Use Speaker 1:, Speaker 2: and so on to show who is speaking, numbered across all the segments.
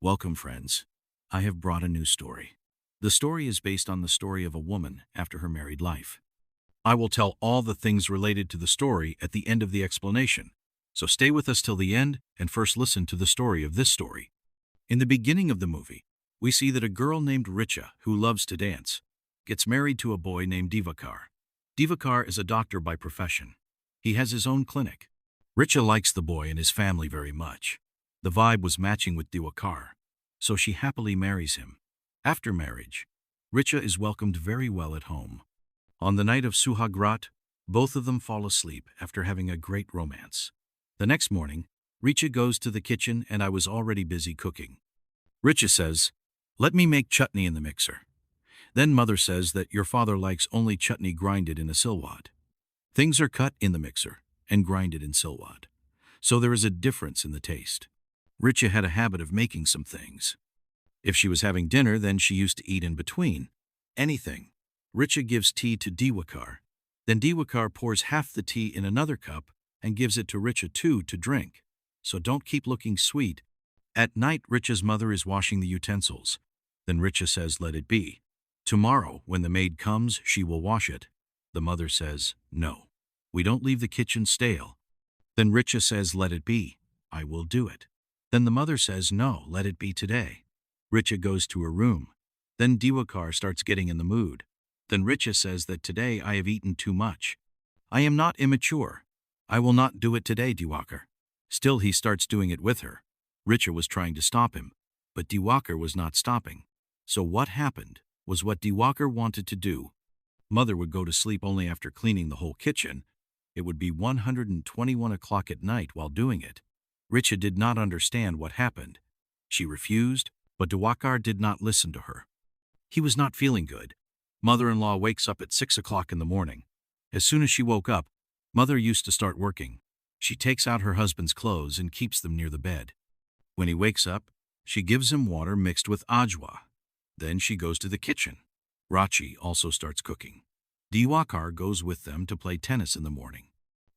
Speaker 1: Welcome, friends. I have brought a new story. The story is based on the story of a woman after her married life. I will tell all the things related to the story at the end of the explanation, so stay with us till the end and first listen to the story of this story. In the beginning of the movie, we see that a girl named Richa, who loves to dance, gets married to a boy named Diwakar. Diwakar is a doctor by profession. He has his own clinic. Richa likes the boy and his family very much. The vibe was matching with Diwakar, so she happily marries him. After marriage, Richa is welcomed very well at home. On the night of Suhagrat, both of them fall asleep after having a great romance. The next morning, Richa goes to the kitchen and I was already busy cooking. Richa says, "Let me make chutney in the mixer." Then mother says that your father likes only chutney grinded in a silwad. Things are cut in the mixer and grinded in silwad, so there is a difference in the taste. Richa had a habit of making some things. If she was having dinner, then she used to eat in between. Anything. Richa gives tea to Diwakar. Then Diwakar pours half the tea in another cup and gives it to Richa too to drink. So don't keep looking sweet. At night, Richa's mother is washing the utensils. Then Richa says, "Let it be. Tomorrow, when the maid comes, she will wash it." The mother says, "No. We don't leave the kitchen stale." Then Richa says, "Let it be. I will do it." Then the mother says, "No, let it be today." Richa goes to her room. Then Diwakar starts getting in the mood. Then Richa says that today I have eaten too much. I am not immature. I will not do it today, Diwakar. Still he starts doing it with her. Richa was trying to stop him, but Diwakar was not stopping. So what happened was what Diwakar wanted to do. Mother would go to sleep only after cleaning the whole kitchen. It would be 121 o'clock at night while doing it. Richa did not understand what happened. She refused, but Diwakar did not listen to her. He was not feeling good. Mother-in-law wakes up at 6 o'clock in the morning. As soon as she woke up, mother used to start working. She takes out her husband's clothes and keeps them near the bed. When he wakes up, she gives him water mixed with ajwa. Then she goes to the kitchen. Rachi also starts cooking. Diwakar goes with them to play tennis in the morning.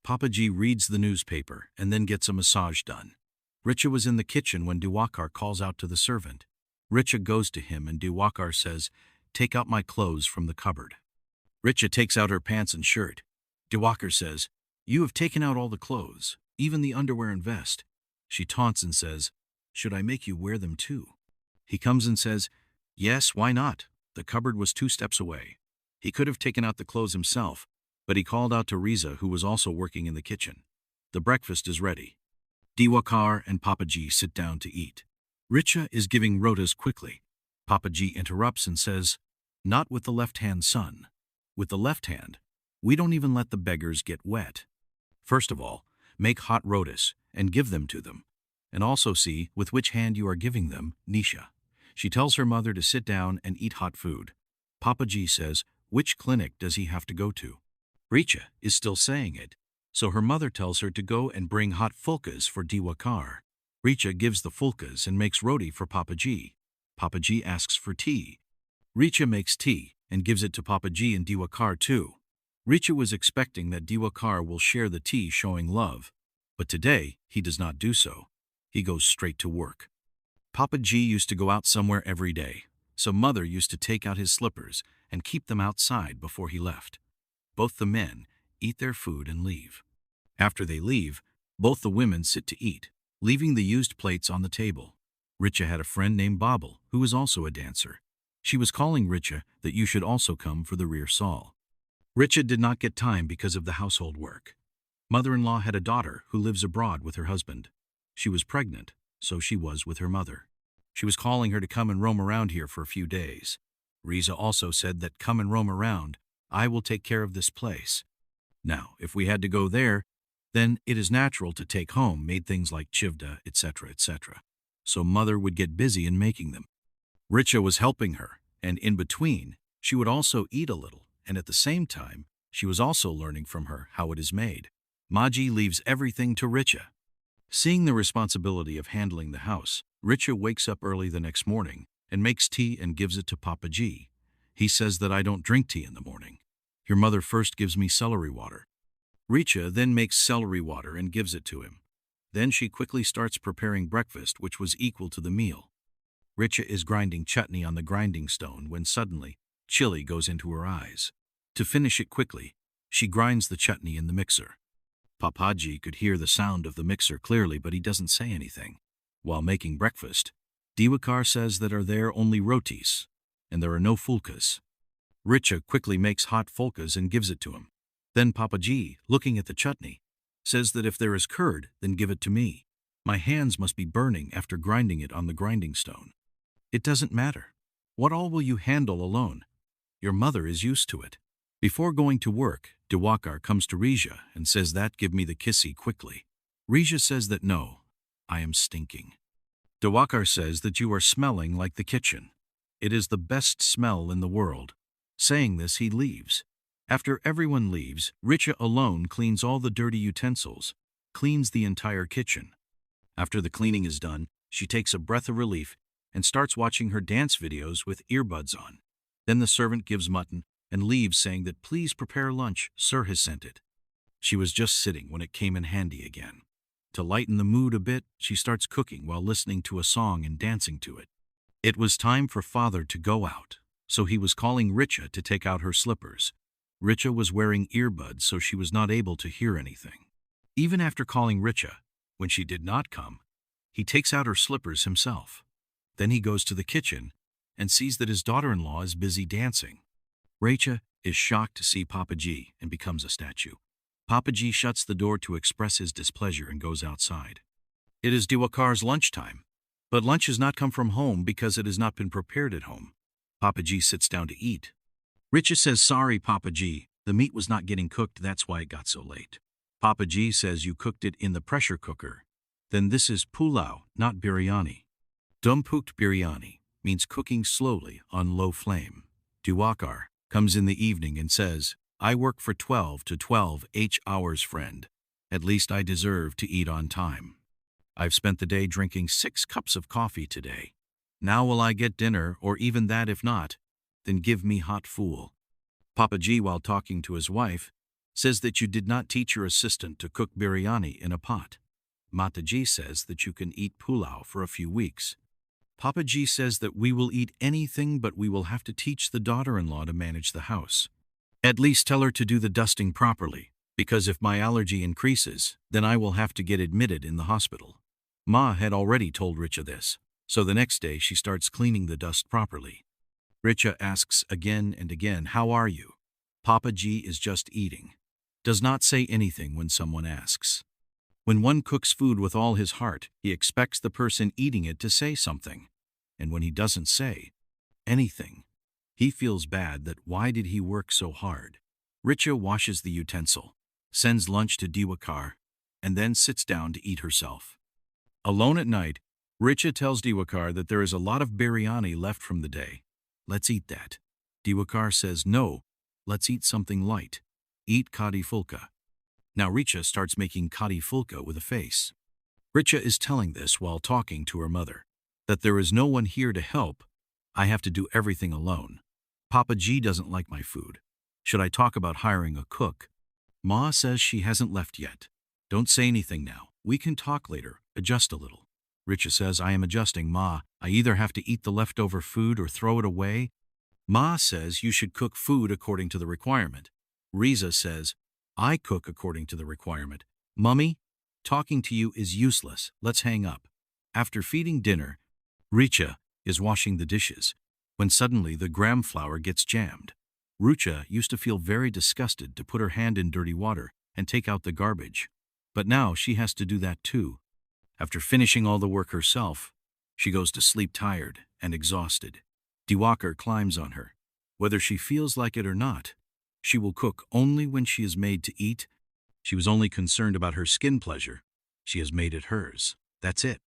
Speaker 1: Papaji reads the newspaper and then gets a massage done. Richa was in the kitchen when Diwakar calls out to the servant. Richa goes to him and Diwakar says, "Take out my clothes from the cupboard." Richa takes out her pants and shirt. Diwakar says, "You have taken out all the clothes, even the underwear and vest." She taunts and says, "Should I make you wear them too?" He comes and says, "Yes, why not? The cupboard was 2 steps away." He could have taken out the clothes himself, but he called out to Richa, who was also working in the kitchen. The breakfast is ready. Diwakar and Papaji sit down to eat. Richa is giving rotas quickly. Papaji interrupts and says, "Not with the left hand, son. With the left hand, we don't even let the beggars get wet. First of all, make hot rotas and give them to them. And also see with which hand you are giving them, Nisha." She tells her mother to sit down and eat hot food. Papaji says, "Which clinic does he have to go to?" Richa is still saying it, so her mother tells her to go and bring hot fulkas for Diwakar. Richa gives the fulkas and makes roti for Papaji. Papaji asks for tea. Richa makes tea and gives it to Papaji and Diwakar too. Richa was expecting that Diwakar will share the tea showing love, but today he does not do so. He goes straight to work. Papaji used to go out somewhere every day, so mother used to take out his slippers and keep them outside before he left. Both the men eat their food and leave. After they leave, both the women sit to eat, leaving the used plates on the table. Richa had a friend named Babel, who was also a dancer. She was calling Richa that you should also come for the rehearsal. Richa did not get time because of the household work. Mother-in-law had a daughter who lives abroad with her husband. She was pregnant, so she was with her mother. She was calling her to come and roam around here for a few days. Richa also said that come and roam around, I will take care of this place. Now, if we had to go there, then it is natural to take home made things like chivda, etc., etc. So mother would get busy in making them. Richa was helping her, and in between, she would also eat a little, and at the same time, she was also learning from her how it is made. Maji leaves everything to Richa. Seeing the responsibility of handling the house, Richa wakes up early the next morning and makes tea and gives it to Papaji. He says that I don't drink tea in the morning. Your mother first gives me celery water. Richa then makes celery water and gives it to him. Then she quickly starts preparing breakfast, which was equal to the meal. Richa is grinding chutney on the grinding stone when suddenly, chili goes into her eyes. To finish it quickly, she grinds the chutney in the mixer. Papaji could hear the sound of the mixer clearly, but he doesn't say anything. While making breakfast, Diwakar says that are there only rotis, and there are no fulkas. Richa quickly makes hot fulkas and gives it to him. Then Papaji, looking at the chutney, says that if there is curd, then give it to me. My hands must be burning after grinding it on the grinding stone. It doesn't matter. What all will you handle alone? Your mother is used to it. Before going to work, Diwakar comes to Richa and says that give me the kissy quickly. Richa says that no, I am stinking. Diwakar says that you are smelling like the kitchen. It is the best smell in the world. Saying this, he leaves. After everyone leaves, Richa alone cleans all the dirty utensils, cleans the entire kitchen. After the cleaning is done, she takes a breath of relief and starts watching her dance videos with earbuds on. Then the servant gives mutton and leaves saying that please prepare lunch, sir has sent it. She was just sitting when it came in handy again. To lighten the mood a bit, she starts cooking while listening to a song and dancing to it. It was time for father to go out, so he was calling Richa to take out her slippers. Richa was wearing earbuds, so she was not able to hear anything. Even after calling Richa, when she did not come, he takes out her slippers himself. Then he goes to the kitchen and sees that his daughter-in-law is busy dancing. Richa is shocked to see Papaji and becomes a statue. Papaji shuts the door to express his displeasure and goes outside. It is Diwakar's lunchtime, but lunch has not come from home because it has not been prepared at home. Papaji sits down to eat. Richa says, sorry Papaji, the meat was not getting cooked, that's why it got so late. Papaji says you cooked it in the pressure cooker. Then this is pulao, not biryani. Dum cooked biryani means cooking slowly on low flame. Diwakar comes in the evening and says, I work for 12 to 12 hours, friend. At least I deserve to eat on time. I've spent the day drinking 6 cups of coffee today. Now will I get dinner, or even that if not, then give me hot fool. Papaji, while talking to his wife, says that you did not teach your assistant to cook biryani in a pot. Mataji says that you can eat pulao for a few weeks. Papaji says that we will eat anything, but we will have to teach the daughter-in-law to manage the house. At least tell her to do the dusting properly, because if my allergy increases, then I will have to get admitted in the hospital. Ma had already told Richa this, so the next day she starts cleaning the dust properly. Richa asks again and again, how are you? Papaji is just eating. Does not say anything when someone asks. When one cooks food with all his heart, he expects the person eating it to say something. And when he doesn't say anything, he feels bad that why did he work so hard. Richa washes the utensil, sends lunch to Diwakar, and then sits down to eat herself. Alone at night, Richa tells Diwakar that there is a lot of biryani left from the day. Let's eat that. Diwakar says, no, let's eat something light. Eat kadi fulka. Now Richa starts making kadi fulka with a face. Richa is telling this while talking to her mother, that there is no one here to help. I have to do everything alone. Papaji doesn't like my food. Should I talk about hiring a cook? Ma says she hasn't left yet. Don't say anything now. We can talk later. Adjust a little. Richa says, I am adjusting, Ma. I either have to eat the leftover food or throw it away. Ma says you should cook food according to the requirement. Richa says, I cook according to the requirement. Mummy, talking to you is useless. Let's hang up. After feeding dinner, Richa is washing the dishes, when suddenly the gram flour gets jammed. Richa used to feel very disgusted to put her hand in dirty water and take out the garbage. But now she has to do that too. After finishing all the work herself, she goes to sleep tired and exhausted. Diwakar climbs on her. Whether she feels like it or not, she will cook only when she is made to eat. She was only concerned about her skin pleasure. She has made it hers. That's it.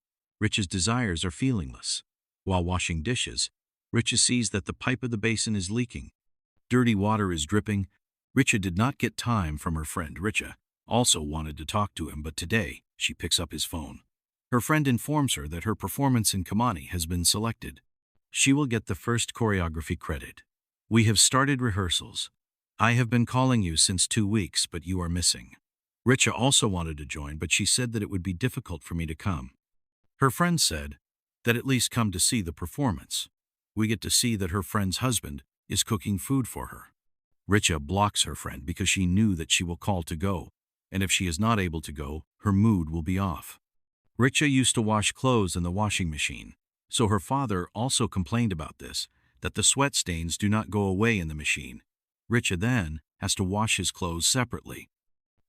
Speaker 1: Richa's desires are feelingless. While washing dishes, Richa sees that the pipe of the basin is leaking. Dirty water is dripping. Richa did not get time from her friend. Richa also wanted to talk to him, but today she picks up his phone. Her friend informs her that her performance in Kamani has been selected. She will get the first choreography credit. We have started rehearsals. I have been calling you since 2 weeks, but you are missing. Richa also wanted to join, but she said that it would be difficult for me to come. Her friend said that at least come to see the performance. We get to see that her friend's husband is cooking food for her. Richa blocks her friend because she knew that she will call to go, and if she is not able to go, her mood will be off. Richa used to wash clothes in the washing machine, so her father also complained about this, that the sweat stains do not go away in the machine. Richa then has to wash his clothes separately.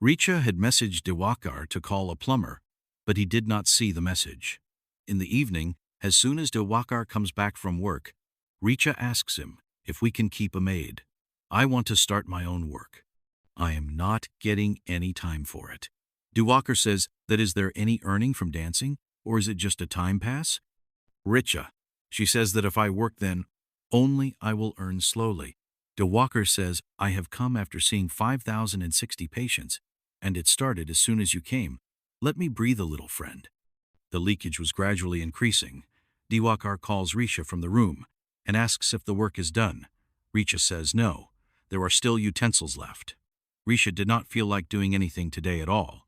Speaker 1: Richa had messaged Diwakar to call a plumber, but he did not see the message. In the evening, as soon as Diwakar comes back from work, Richa asks him if we can keep a maid. I want to start my own work. I am not getting any time for it. Diwakar says that is there any earning from dancing, or is it just a time pass? Richa, she says that if I work then, only I will earn slowly. Diwakar says, I have come after seeing 5,060 patients, and it started as soon as you came. Let me breathe a little, friend. The leakage was gradually increasing. Diwakar calls Richa from the room and asks if the work is done. Richa says no, there are still utensils left. Richa did not feel like doing anything today at all,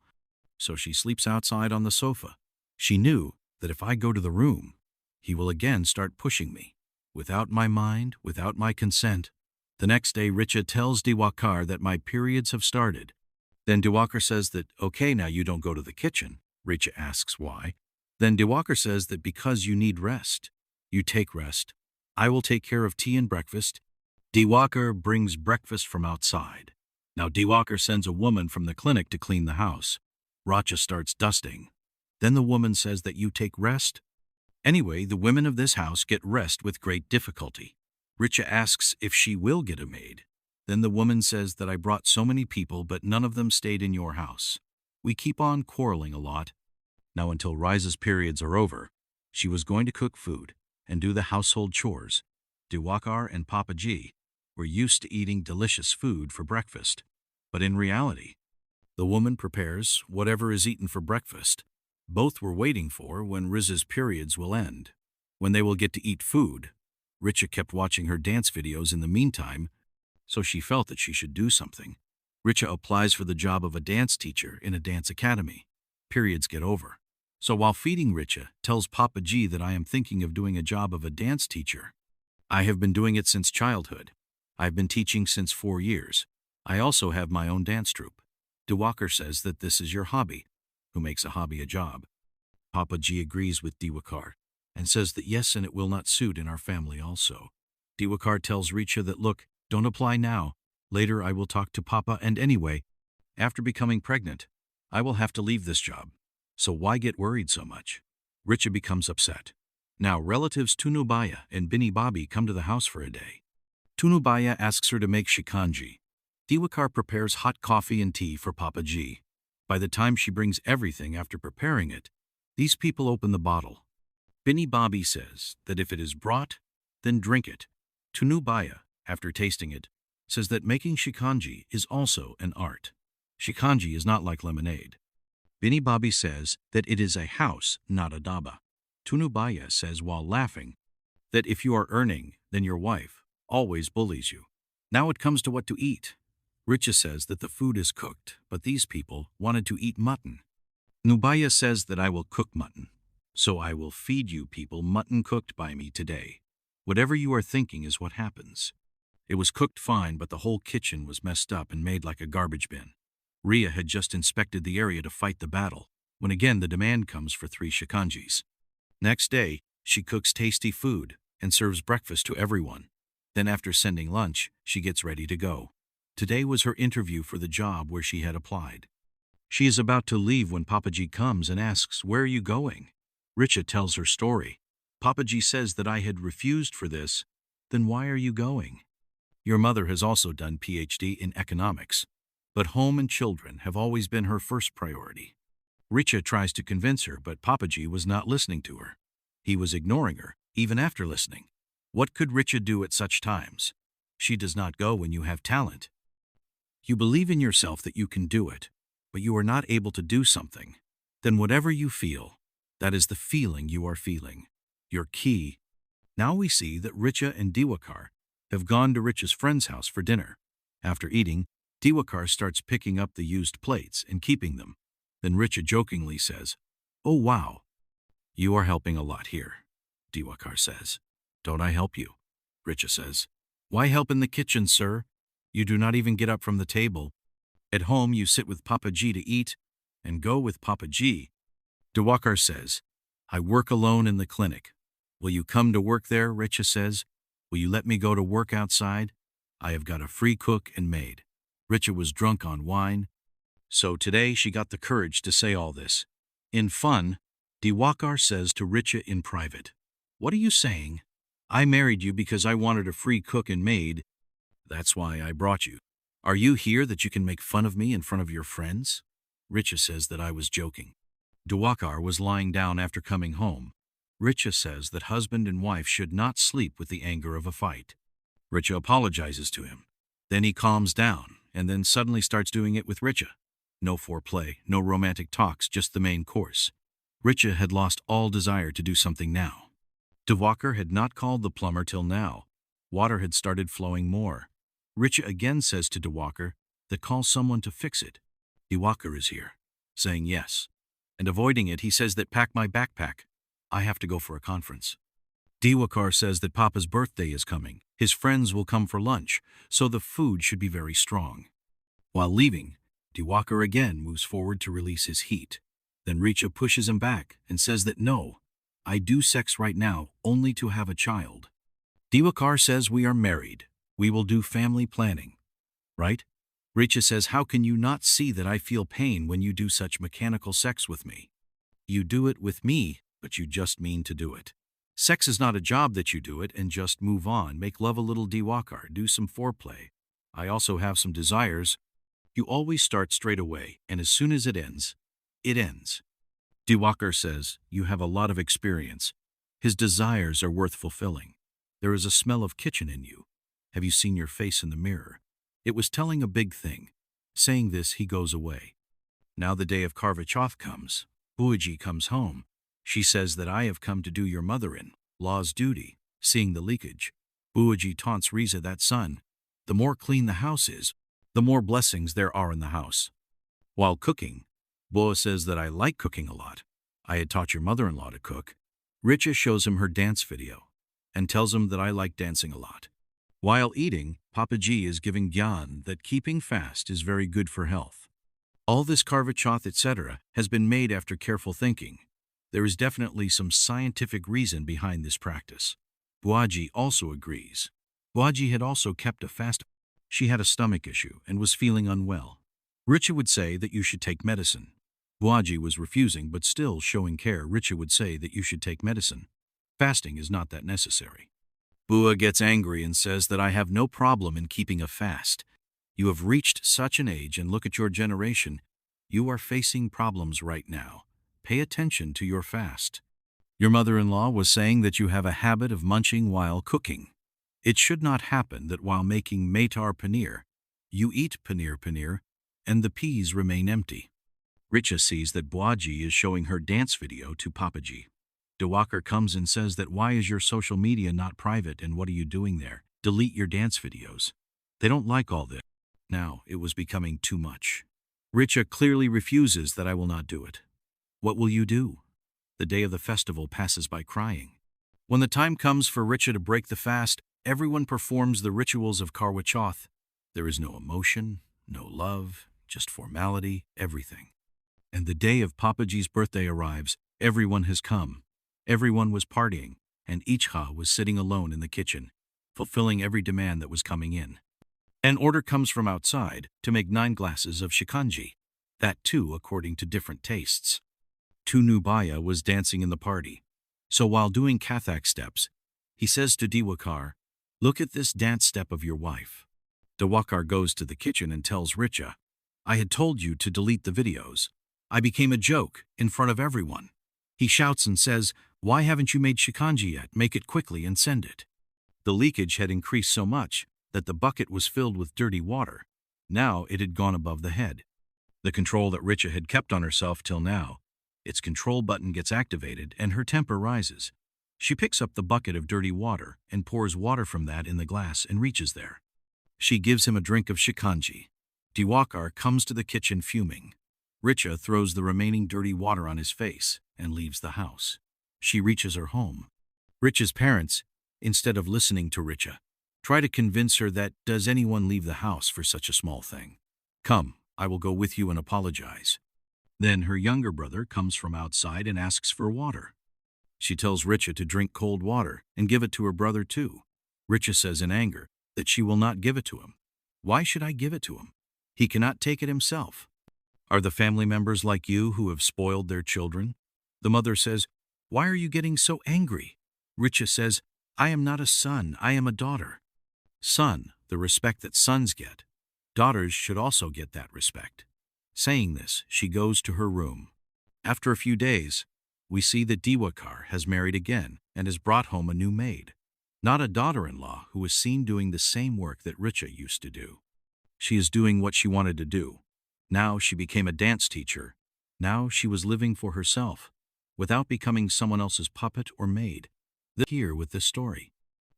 Speaker 1: so she sleeps outside on the sofa. She knew that if I go to the room, he will again start pushing me, without my mind, without my consent. The next day, Richa tells Diwakar that my periods have started. Then Diwakar says that, okay, now you don't go to the kitchen. Richa asks why. Then Diwakar says that because you need rest. You take rest. I will take care of tea and breakfast. Diwakar brings breakfast from outside. Now Diwakar sends a woman from the clinic to clean the house. Richa starts dusting. Then the woman says that you take rest. Anyway, the women of this house get rest with great difficulty. Richa asks if she will get a maid. Then the woman says that I brought so many people, but none of them stayed in your house. We keep on quarreling a lot. Now until Riza's periods are over, she was going to cook food and do the household chores. Diwakar and Papa G were used to eating delicious food for breakfast. But in reality, the woman prepares whatever is eaten for breakfast. Both were waiting for when Riza's periods will end, when they will get to eat food. Richa kept watching her dance videos in the meantime, so she felt that she should do something. Richa applies for the job of a dance teacher in a dance academy. Periods get over. So while feeding Richa, tells Papa G that I am thinking of doing a job of a dance teacher. I have been doing it since childhood. I've been teaching since 4 years. I also have my own dance troupe. Diwakar says that this is your hobby. Who makes a hobby a job? Papa G agrees with Diwakar and says that yes, and it will not suit in our family also. Diwakar tells Richa that look, don't apply now. Later I will talk to Papa, and anyway, after becoming pregnant, I will have to leave this job. So why get worried so much? Richa becomes upset. Now relatives Tunubaya and Bini Bobby come to the house for a day. Tunubaya asks her to make shikanji. Diwakar prepares hot coffee and tea for Papa G. By the time she brings everything after preparing it, these people open the bottle. Bini Bobby says that if it is brought, then drink it. Tunubaya, after tasting it, says that making shikanji is also an art. Shikanji is not like lemonade. Bini Bobby says that it is a house, not a daba. Tunubaya says while laughing that if you are earning, then your wife always bullies you. Now it comes to what to eat. Richa says that the food is cooked, but these people wanted to eat mutton. Nubaya says that I will cook mutton. So I will feed you people mutton cooked by me today. Whatever you are thinking is what happens. It was cooked fine, but the whole kitchen was messed up and made like a garbage bin. Ria had just inspected the area to fight the battle, when again the demand comes for 3 shikanjis. Next day, she cooks tasty food and serves breakfast to everyone. Then after sending lunch, she gets ready to go. Today was her interview for the job where she had applied. She is about to leave when Papa G comes and asks, "Where are you going?" Richa tells her story. Papa G says that I had refused for this. Then why are you going? Your mother has also done PhD in economics, but home and children have always been her first priority. Richa tries to convince her, but Papa G was not listening to her. He was ignoring her, even after listening. What could Richa do at such times? She does not go when you have talent. You believe in yourself that you can do it, but you are not able to do something. Then whatever you feel, that is the feeling you are feeling. Your key. Now we see that Richa and Diwakar have gone to Richa's friend's house for dinner. After eating, Diwakar starts picking up the used plates and keeping them. Then Richa jokingly says, "Oh wow, you are helping a lot here." Diwakar says. Don't I help you? Richa says. Why help in the kitchen, sir? You do not even get up from the table. At home you sit with Papa G to eat, and go with Papa G. Diwakar says, I work alone in the clinic. Will you come to work there? Richa says. Will you let me go to work outside? I have got a free cook and maid. Richa was drunk on wine, so today she got the courage to say all this. In fun, Diwakar says to Richa in private, What are you saying? I married you because I wanted a free cook and maid. That's why I brought you. Are you here that you can make fun of me in front of your friends? Richa says that I was joking. Diwakar was lying down after coming home. Richa says that husband and wife should not sleep with the anger of a fight. Richa apologizes to him. Then he calms down, and then suddenly starts doing it with Richa. No foreplay, no romantic talks, just the main course. Richa had lost all desire to do something now. Diwakar had not called the plumber till now. Water had started flowing more. Richa again says to Diwakar that call someone to fix it. Diwakar is here, saying yes. And avoiding it, he says that pack my backpack. I have to go for a conference. Diwakar says that Papa's birthday is coming. His friends will come for lunch, so the food should be very strong. While leaving, Diwakar again moves forward to release his heat. Then Richa pushes him back and says that no, I do sex right now only to have a child. Diwakar says we are married. We will do family planning. Right? Richa says, how can you not see that I feel pain when you do such mechanical sex with me? You do it with me, but you just mean to do it. Sex is not a job that you do it and just move on. Make love a little, Diwakar. Do some foreplay. I also have some desires. You always start straight away, and as soon as it ends, it ends. Diwakar says, you have a lot of experience. His desires are worth fulfilling. There is a smell of kitchen in you. Have you seen your face in the mirror? It was telling a big thing. Saying this, he goes away. Now the day of Karva Chauth comes. Buaji comes home. She says that I have come to do your mother-in-law's duty. Seeing the leakage, Buaji taunts Riza that son. The more clean the house is, the more blessings there are in the house. While cooking, Boa says that I like cooking a lot. I had taught your mother-in-law to cook. Richa shows him her dance video and tells him that I like dancing a lot. While eating, Papa G is giving gyan that keeping fast is very good for health. All this Karva Chauth, etc. has been made after careful thinking. There is definitely some scientific reason behind this practice. Buaji also agrees. Buaji had also kept a fast. She had a stomach issue and was feeling unwell. Richa would say that you should take medicine. Buaji was refusing but still showing care. Richa would say that you should take medicine. Fasting is not that necessary. Bua gets angry and says that I have no problem in keeping a fast. You have reached such an age and look at your generation. You are facing problems right now. Pay attention to your fast. Your mother-in-law was saying that you have a habit of munching while cooking. It should not happen that while making matar paneer, you eat paneer and the peas remain empty. Richa sees that Buaji is showing her dance video to Papaji. Diwakar comes and says that why is your social media not private and what are you doing there? Delete your dance videos. They don't like all this. Now it was becoming too much. Richa clearly refuses that I will not do it. What will you do? The day of the festival passes by crying. When the time comes for Richa to break the fast, everyone performs the rituals of Karwa Chauth. There is no emotion, no love, just formality, everything. And the day of Papaji's birthday arrives. Everyone has come. Everyone was partying, and Ichha was sitting alone in the kitchen, fulfilling every demand that was coming in. An order comes from outside to make 9 glasses of shikanji, that too according to different tastes. Tunubaya was dancing in the party, so while doing Kathak steps, he says to Diwakar, look at this dance step of your wife. Diwakar goes to the kitchen and tells Richa, I had told you to delete the videos. I became a joke in front of everyone. He shouts and says, why haven't you made shikanji yet? Make it quickly and send it. The leakage had increased so much that the bucket was filled with dirty water. Now it had gone above the head. The control that Richa had kept on herself till now, its control button gets activated and her temper rises. She picks up the bucket of dirty water and pours water from that in the glass and reaches there. She gives him a drink of shikanji. Diwakar comes to the kitchen fuming. Richa throws the remaining dirty water on his face and leaves the house. She reaches her home. Richa's parents, instead of listening to Richa, try to convince her that does anyone leave the house for such a small thing? Come, I will go with you and apologize. Then her younger brother comes from outside and asks for water. She tells Richa to drink cold water and give it to her brother too. Richa says in anger that she will not give it to him. Why should I give it to him? He cannot take it himself. Are the family members like you who have spoiled their children? The mother says, why are you getting so angry? Richa says, I am not a son, I am a daughter. Son, the respect that sons get. Daughters should also get that respect. Saying this, she goes to her room. After a few days, we see that Diwakar has married again and has brought home a new maid. Not a daughter-in-law who is seen doing the same work that Richa used to do. She is doing what she wanted to do. Now she became a dance teacher. Now she was living for herself, without becoming someone else's puppet or maid. Here with this story.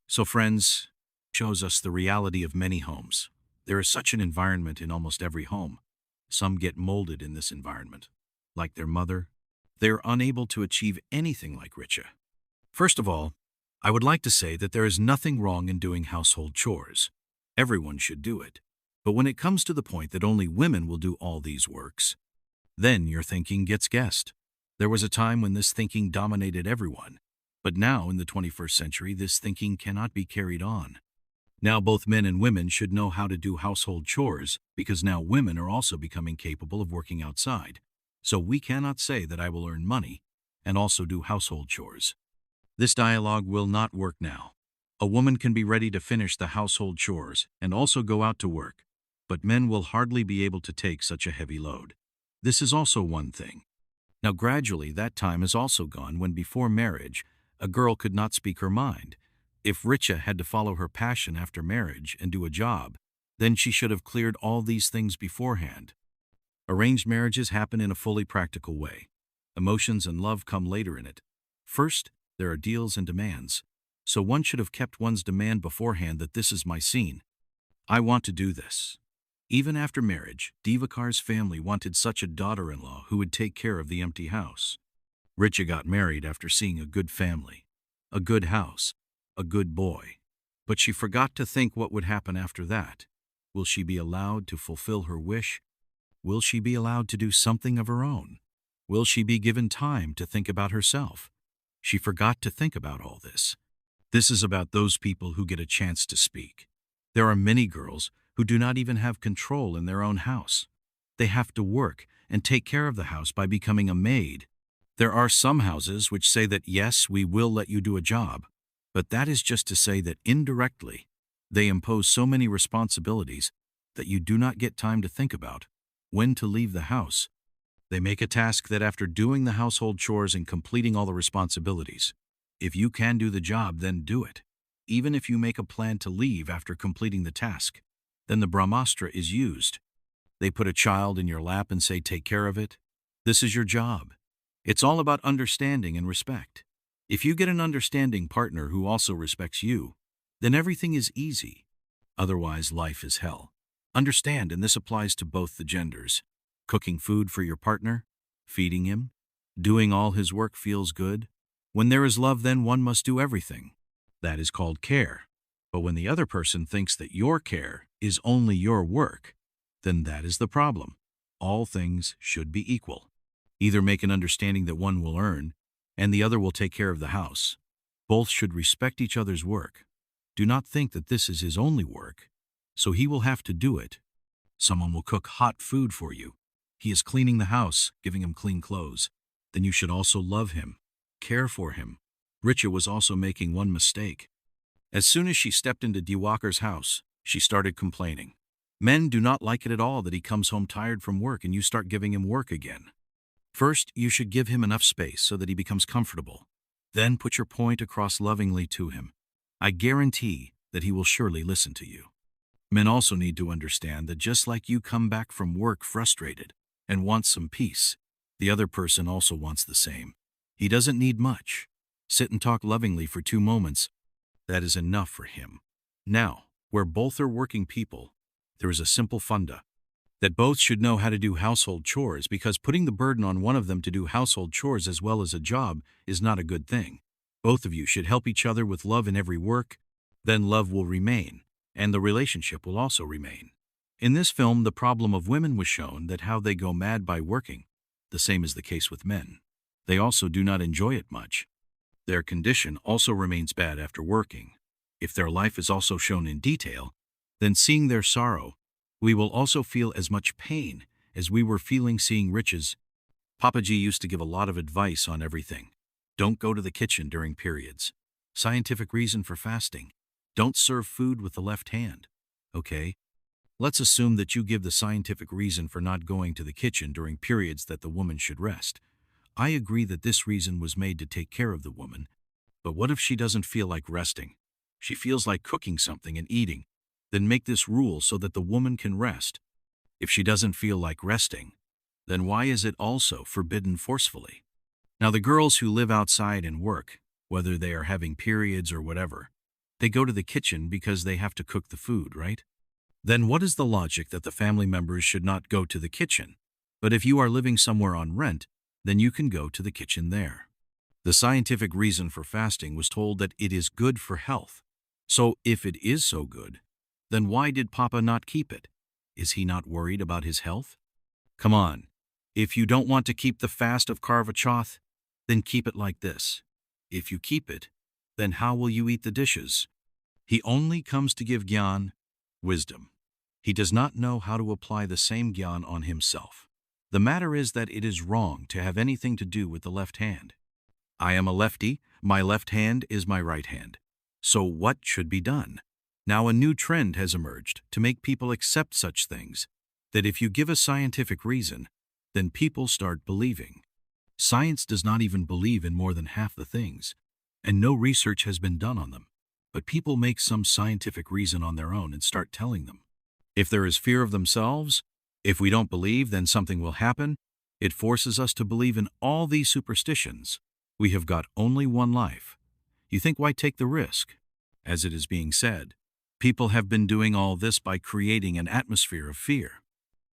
Speaker 1: So friends, shows us the reality of many homes. There is such an environment in almost every home. Some get molded in this environment. Like their mother, they are unable to achieve anything like Richa. First of all, I would like to say that there is nothing wrong in doing household chores. Everyone should do it. But when it comes to the point that only women will do all these works, then your thinking gets guessed. There was a time when this thinking dominated everyone. But now, in the 21st century, this thinking cannot be carried on. Now both men and women should know how to do household chores because now women are also becoming capable of working outside. So we cannot say that I will earn money and also do household chores. This dialogue will not work now. A woman can be ready to finish the household chores and also go out to work, but men will hardly be able to take such a heavy load. This is also one thing. Now gradually that time is also gone when before marriage, a girl could not speak her mind. If Richa had to follow her passion after marriage and do a job, then she should have cleared all these things beforehand. Arranged marriages happen in a fully practical way. Emotions and love come later in it. First, there are deals and demands. So one should have kept one's demand beforehand that this is my scene. I want to do this. Even after marriage, Diwakar's family wanted such a daughter-in-law who would take care of the empty house. Richa got married after seeing a good family, a good house, a good boy. But she forgot to think what would happen after that. Will she be allowed to fulfill her wish? Will she be allowed to do something of her own? Will she be given time to think about herself? She forgot to think about all this. This is about those people who get a chance to speak. There are many girls who do not even have control in their own house. They have to work and take care of the house by becoming a maid. There are some houses which say that yes, we will let you do a job, but that is just to say that indirectly, they impose so many responsibilities that you do not get time to think about when to leave the house. They make a task that after doing the household chores and completing all the responsibilities, if you can do the job, then do it. Even if you make a plan to leave after completing the task, then the Brahmastra is used. They put a child in your lap and say, take care of it. This is your job. It's all about understanding and respect. If you get an understanding partner who also respects you, then everything is easy. Otherwise, life is hell. Understand, and this applies to both the genders. Cooking food for your partner, feeding him, doing all his work feels good. When there is love, then one must do everything. That is called care. But when the other person thinks that your care is only your work, then that is the problem. All things should be equal. Either make an understanding that one will earn, and the other will take care of the house. Both should respect each other's work. Do not think that this is his only work, so he will have to do it. Someone will cook hot food for you. He is cleaning the house, giving him clean clothes. Then you should also love him, care for him. Richa was also making one mistake. As soon as she stepped into Diwakar's house, she started complaining. Men do not like it at all that he comes home tired from work and you start giving him work again. First, you should give him enough space so that he becomes comfortable. Then put your point across lovingly to him. I guarantee that he will surely listen to you. Men also need to understand that just like you come back from work frustrated and want some peace, the other person also wants the same. He doesn't need much. Sit and talk lovingly for 2 moments. That is enough for him. Now, where both are working people, there is a simple funda that both should know how to do household chores, because putting the burden on one of them to do household chores as well as a job is not a good thing. Both of you should help each other with love in every work, then love will remain, and the relationship will also remain. In this film, the problem of women was shown that how they go mad by working, the same is the case with men. They also do not enjoy it much. Their condition also remains bad after working. If their life is also shown in detail, then seeing their sorrow, we will also feel as much pain as we were feeling seeing Richa's. Papa G used to give a lot of advice on everything. Don't go to the kitchen during periods. Scientific reason for fasting. Don't serve food with the left hand. Okay? Let's assume that you give the scientific reason for not going to the kitchen during periods that the woman should rest. I agree that this reason was made to take care of the woman, but what if she doesn't feel like resting? She feels like cooking something and eating. Then make this rule so that the woman can rest. If she doesn't feel like resting, then why is it also forbidden forcefully? Now the girls who live outside and work, whether they are having periods or whatever, they go to the kitchen because they have to cook the food, right? Then what is the logic that the family members should not go to the kitchen? But if you are living somewhere on rent, then you can go to the kitchen there. The scientific reason for fasting was told that it is good for health. So if it is so good, then why did Papa not keep it? Is he not worried about his health? Come on, if you don't want to keep the fast of Karva Chauth, then keep it like this. If you keep it, then how will you eat the dishes? He only comes to give gyan, wisdom. He does not know how to apply the same gyan on himself. The matter is that it is wrong to have anything to do with the left hand. I am a lefty, my left hand is my right hand. So what should be done? Now a new trend has emerged to make people accept such things, that if you give a scientific reason, then people start believing. Science does not even believe in more than half the things, and no research has been done on them. But people make some scientific reason on their own and start telling them. If there is fear of themselves, if we don't believe, then something will happen. It forces us to believe in all these superstitions. We have got only one life. You think why take the risk? As it is being said, people have been doing all this by creating an atmosphere of fear.